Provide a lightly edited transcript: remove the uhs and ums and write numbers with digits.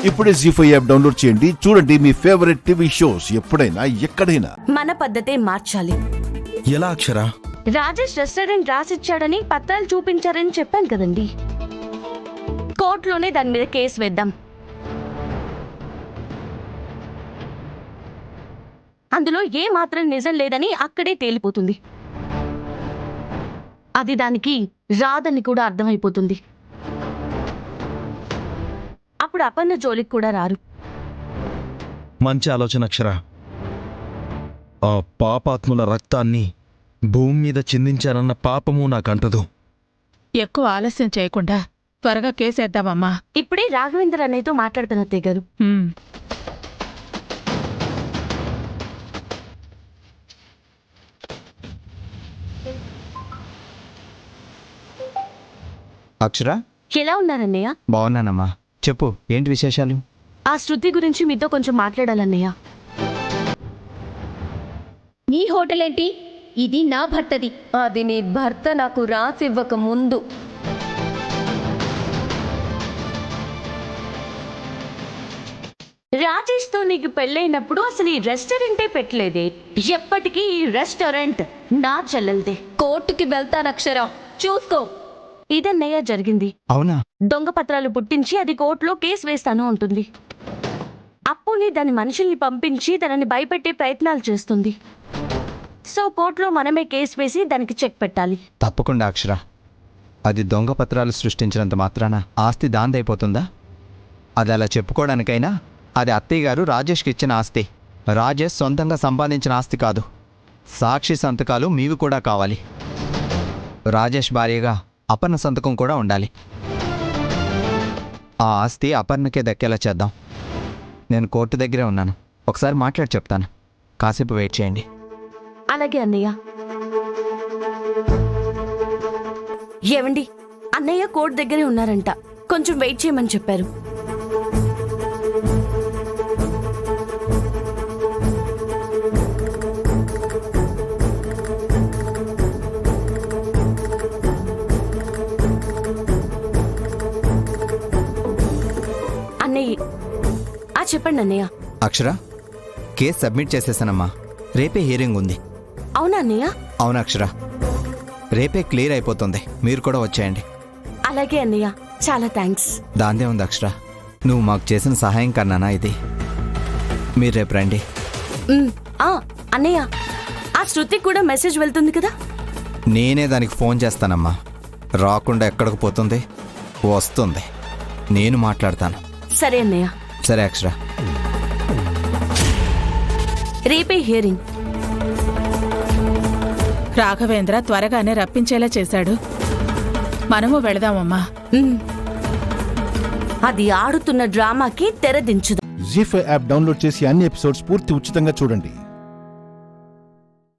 ఇప్పుడే జీ5 app download చేయండి. చూడండి మీ ఫేవరెట్ టీవీ షోస్ ఎప్పుడైనా ఎక్కడైనా. మన పద్ధతే మార్చాలి. ఎలా అక్షరా? రాజేష్ రెస్టారెంట్ రాసిచ్చాడని పత్రాలు చూపించారని చెప్పాను కదండి. కోర్టులోనే దాని మీద కేసు వేద్దాం. అందులో ఏ మాత్రం నిజం లేదని అక్కడే తేలిపోతుంది. అది దానికి రాదని కూడా అర్థమైపోతుంది. అప్పుడు అపర్ణ జోలికి కూడా రారు. మంచి ఆలోచన అక్షరా. ఆ పాపాత్ముల రక్తాన్ని భూమి మీద చిందించారన్న పాపము నాకంటదు. ఎక్కువ ఆలస్యం చేయకుండా త్వరగా కేసేద్దామమ్మా. ఇప్పుడే రాఘవేంద్ర అన్నయ్యతో మాట్లాడుతున్న తెగరు. అక్షరా, ఎలా ఉన్నారన్నయ్య? బాగున్నానమ్మా. చెప్పు, ఏంటి విశేషాలు? ఆ శృతి గురించి మీతో కొంచెం మాట్లాడాలన్నయ్య. నీ హోటల్ ఏంటి? ఇది నా భర్తది. అది నీ భర్త నాకు రాసివ్వక ముందు. రాజేష్తో నీకు పెళ్ళైనప్పుడు అసలు ఈ రెస్టారెంటే పెట్టలేదే. ఎప్పటికీ ఈ రెస్టారెంట్ నా చెల్లెల్దే. కోర్టుకి వెళ్తాను అక్షరా, చూసుకో. ఇదన్నయ్య జరిగింది. అవునా? దొంగ పత్రాలు పుట్టించి అది కోర్టులో కేసు వేస్తాను అంటుంది. అప్పుని దాని మనుషుల్ని పంపించి తనని భయపెట్టే ప్రయత్నాలు చేస్తుంది. సో కోర్టులో మనమే కేసు వేసి దానికి చెక్ పెట్టాలి. తప్పకుండా అక్షరా. అది దొంగ పత్రాలు సృష్టించినంత మాత్రాన ఆస్తి దాందైపోతుందా? అది అలా చెప్పుకోవడానికైనా అది అత్తయ్య గారు రాజేష్కి ఇచ్చిన ఆస్తి. రాజేష్ సొంతంగా సంపాదించిన ఆస్తి కాదు. సాక్షి సంతకాలు మీవి కూడా కావాలి. రాజేష్ భార్యగా అపర్ణ సంతకం కూడా ఉండాలి. ఆ ఆస్తి అపర్ణకే దక్కేలా చేద్దాం. నేను కోర్టు దగ్గరే ఉన్నాను, ఒకసారి మాట్లాడి చెప్తాను. కాసేపు వెయిట్ చేయండి. అలాగే అన్నయ్య. ఏవండి, అన్నయ్య కోర్టు దగ్గరే ఉన్నారంట. కొంచెం వెయిట్ చేయమని చెప్పారు. అన్నయ్య, చెప్పండి అన్నయ్య. అక్షరా, కేసు సబ్మిట్ చేసేసానమ్మా. రేపే హియరింగ్ ఉంది. అవునా అన్నయ్య? అవును అక్షరా, రేపే క్లియర్ అయిపోతుంది. మీరు కూడా వచ్చేయండి. అలాగే అన్నయ్య, చాలా థ్యాంక్స్. దాందే ఉంది అక్షరా, నువ్వు మాకు చేసిన సహాయం కన్నానా ఇది. మీరు రేపు రండి. అన్నయ్య, ఆ శృతికి కూడా మెసేజ్ వెళ్తుంది కదా? నేనే దానికి ఫోన్ చేస్తానమ్మా. రాకుండా ఎక్కడికి పోతుంది? వస్తుంది. నేను మాట్లాడతాను. సరే అన్నయ్య. సరే అక్షరా. రేపే హియరింగ్. రాఘవేంద్ర త్వరగానే రప్పించేలా చేశాడు. మనము వెళదామమ్మా. అది ఆడుతున్న డ్రామాకి తెరదించుదాం. జీ5 యాప్ డౌన్లోడ్ చేసి అన్ని ఎపిసోడ్స్ పూర్తి ఉచితంగా చూడండి.